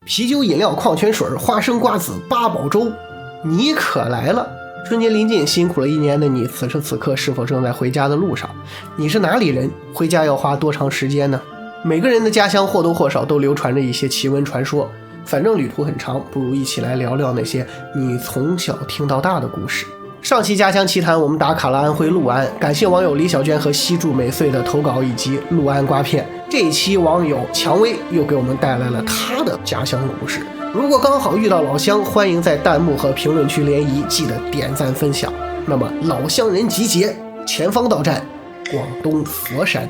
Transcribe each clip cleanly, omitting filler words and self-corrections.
啤酒、饮料、矿泉水、花生、瓜子、八宝粥，你可来了！春节临近，辛苦了一年的你，此时此刻是否正在回家的路上？你是哪里人？回家要花多长时间呢？每个人的家乡或多或少都流传着一些奇闻传说，反正旅途很长，不如一起来聊聊那些你从小听到大的故事。上期家乡奇谈我们打卡了安徽六安，感谢网友李小娟和西柱美穗的投稿以及六安瓜片。这一期网友蔷薇又给我们带来了他的家乡故事。如果刚好遇到老乡，欢迎在弹幕和评论区联谊，记得点赞分享。那么老乡人集结，前方到站广东佛山。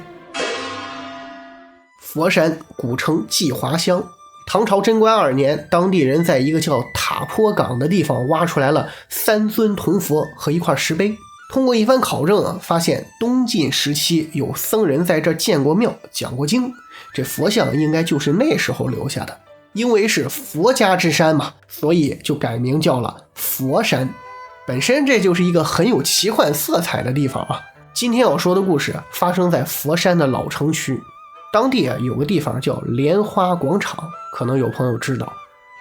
佛山古称季华乡，唐朝贞观2年，当地人在一个叫塔坡岗的地方挖出来了3尊铜佛和一块石碑。通过一番考证发现东晋时期有僧人在这建过庙，讲过经，这佛像应该就是那时候留下的。因为是佛家之山嘛，所以就改名叫了佛山。本身这就是一个很有奇幻色彩的地方啊。今天要说的故事发生在佛山的老城区，当地有个地方叫莲花广场，可能有朋友知道。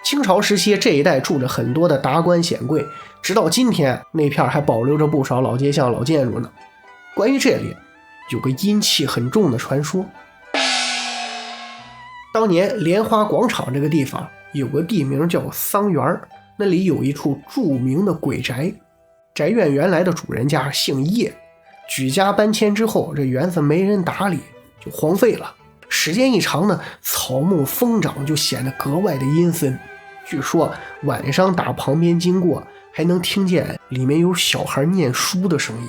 清朝时期这一带住着很多的达官显贵，直到今天那片还保留着不少老街巷老建筑呢。关于这里有个阴气很重的传说。当年莲花广场这个地方有个地名叫桑园，那里有一处著名的鬼宅。宅院原来的主人家姓叶，举家搬迁之后，这园子没人打理，就荒废了。时间一长呢，草木疯长，就显得格外的阴森。据说晚上打旁边经过，还能听见里面有小孩念书的声音，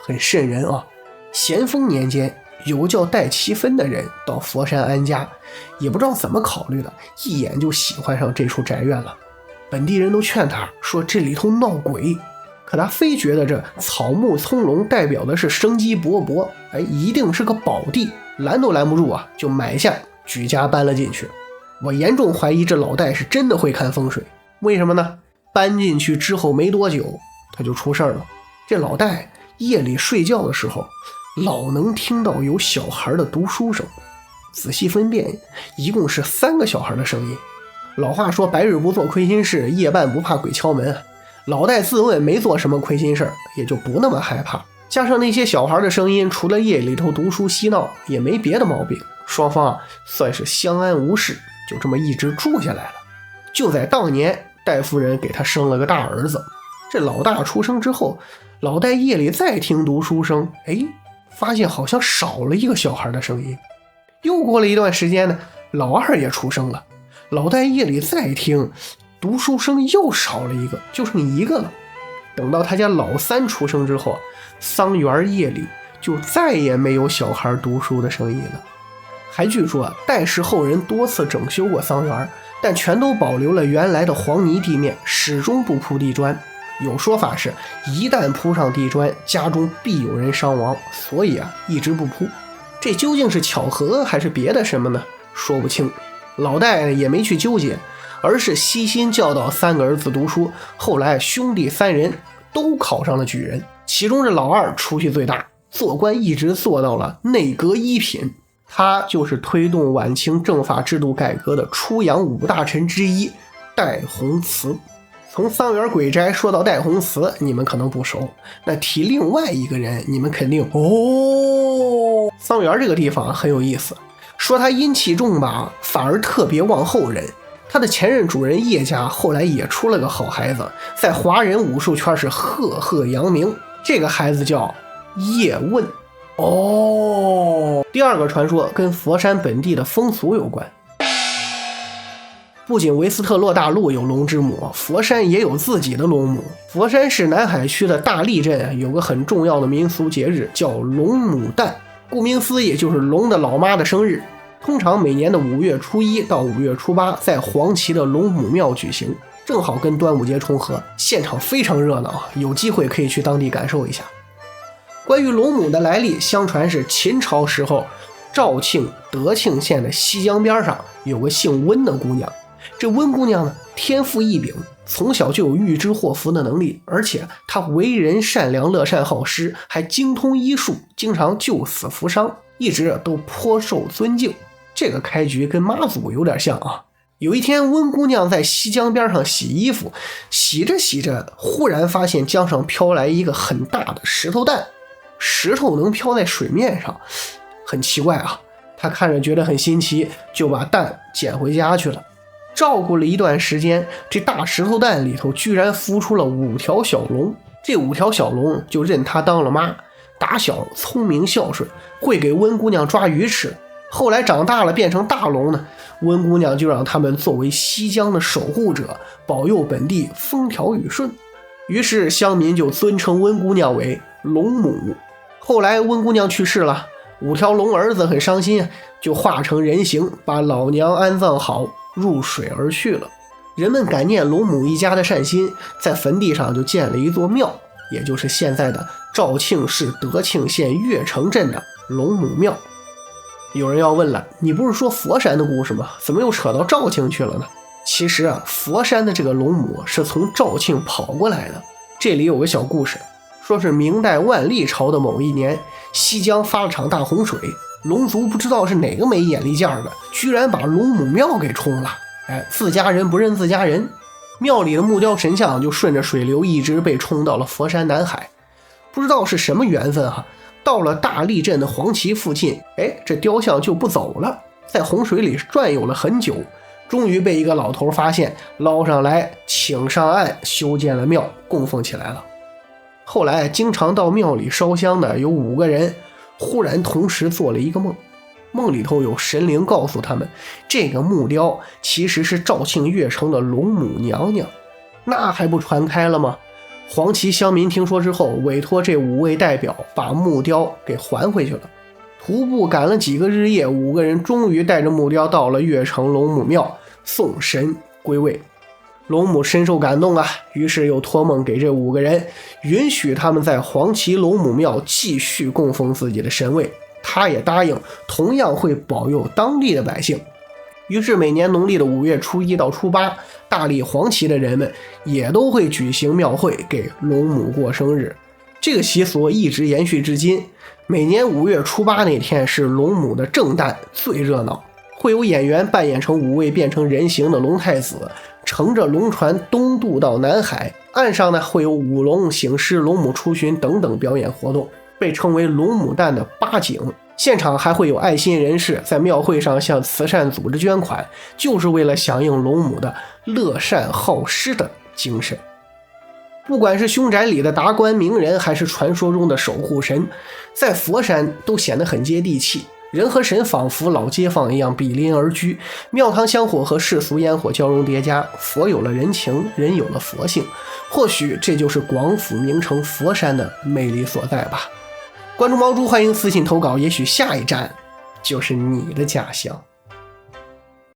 很瘆人啊。咸丰年间，有个叫戴奇芬的人到佛山安家，也不知道怎么考虑的，一眼就喜欢上这处宅院了。本地人都劝他说这里头闹鬼，可他非觉得这草木葱茏代表的是生机勃勃，一定是个宝地，拦都拦不住啊，就买下举家搬了进去。我严重怀疑这老戴是真的会看风水。为什么呢？搬进去之后没多久他就出事了。这老戴夜里睡觉的时候老能听到有小孩的读书声，仔细分辨一共是3个小孩的声音。老话说白日不做亏心事，夜半不怕鬼敲门。老戴自问没做什么亏心事，也就不那么害怕。加上那些小孩的声音，除了夜里头读书嬉闹也没别的毛病，双方算是相安无事，就这么一直住下来了。就在当年，戴夫人给他生了个大儿子。这老大出生之后，老戴夜里再听读书声，发现好像少了一个小孩的声音。又过了一段时间呢，老二也出生了。老戴夜里再听读书声又少了一个，就剩一个了。等到他家老三出生之后，桑园夜里就再也没有小孩读书的声音了。还据说戴氏后人多次整修过桑园，但全都保留了原来的黄泥地面，始终不铺地砖。有说法是一旦铺上地砖，家中必有人伤亡，所以一直不铺。这究竟是巧合还是别的什么呢？说不清。老戴也没去纠结，而是悉心教导3个儿子读书。后来兄弟3人都考上了举人，其中这老二出息最大，做官一直做到了内阁1品。他就是推动晚清政法制度改革的出洋5大臣之一戴洪慈。从桑园鬼宅说到戴洪慈，你们可能不熟，那提另外一个人你们肯定桑园这个地方很有意思，说他阴气重吧，反而特别旺后人。他的前任主人叶家后来也出了个好孩子，在华人武术圈是赫赫扬名，这个孩子叫叶问。第二个传说跟佛山本地的风俗有关。不仅维斯特洛大陆有龙之母，佛山也有自己的龙母。佛山市南海区的大荔镇有个很重要的民俗节日叫龙母诞，顾名思义就是龙的老妈的生日，通常每年的5月初1到5月初8在黄岐的龙母庙举行，正好跟端午节重合，现场非常热闹，有机会可以去当地感受一下。关于龙母的来历，相传是秦朝时候肇庆德庆县的西江边上有个姓温的姑娘。这温姑娘呢，天赋异禀，从小就有预知祸福的能力，而且她为人善良，乐善好施，还精通医术，经常救死扶伤，一直都颇受尊敬。这个开局跟妈祖有点像啊。有一天，温姑娘在西江边上洗衣服，洗着洗着，忽然发现江上飘来一个很大的石头蛋。石头能飘在水面上，很奇怪啊。她看着觉得很新奇，就把蛋捡回家去了。照顾了一段时间，这大石头蛋里头居然孵出了5条小龙。这5条小龙就认她当了妈，打小聪明孝顺，会给温姑娘抓鱼吃。后来长大了变成大龙呢，温姑娘就让他们作为西江的守护者，保佑本地风调雨顺。于是乡民就尊称温姑娘为龙母。后来温姑娘去世了，5条龙儿子很伤心，就化成人形，把老娘安葬好，入水而去了。人们感念龙母一家的善心，在坟地上就建了一座庙，也就是现在的肇庆市德庆县越城镇的龙母庙。有人要问了，你不是说佛山的故事吗？怎么又扯到肇庆去了呢？其实啊，佛山的这个龙母是从肇庆跑过来的。这里有个小故事，说是明代万历朝的某一年，西江发了场大洪水，龙族不知道是哪个没眼力见的，居然把龙母庙给冲了。自家人不认自家人，庙里的木雕神像就顺着水流一直被冲到了佛山南海。不知道是什么缘分啊，到了大荔镇的黄旗附近，这雕像就不走了，在洪水里转悠了很久，终于被一个老头发现，捞上来请上岸，修建了庙，供奉起来了。后来经常到庙里烧香的有5个人，忽然同时做了一个梦，梦里头有神灵告诉他们，这个木雕其实是肇庆越城的龙母娘娘。那还不传开了吗？黄旗乡民听说之后，委托这5位代表把木雕给还回去了。徒步赶了几个日夜，5个人终于带着木雕到了越城龙母庙，送神归位。龙母深受感动啊，于是又托梦给这5个人，允许他们在黄旗龙母庙继续供奉自己的神位。他也答应同样会保佑当地的百姓。于是每年农历的5月初1到初8，大理黄旗的人们也都会举行庙会给龙母过生日。这个习俗一直延续至今，每年5月初8那天是龙母的正诞，最热闹，会有演员扮演成5位变成人形的龙太子，乘着龙船东渡到南海，岸上呢会有舞龙醒狮、龙母出巡等等表演活动，被称为龙母诞的8景。现场还会有爱心人士在庙会上向慈善组织捐款，就是为了响应龙母的乐善好施的精神。不管是凶宅里的达官名人，还是传说中的守护神，在佛山都显得很接地气，人和神仿佛老街坊一样比邻而居，庙堂香火和世俗烟火交融叠加，佛有了人情，人有了佛性。或许这就是广府名城佛山的魅力所在吧。关注毛猪，欢迎私信投稿，也许下一站就是你的家乡。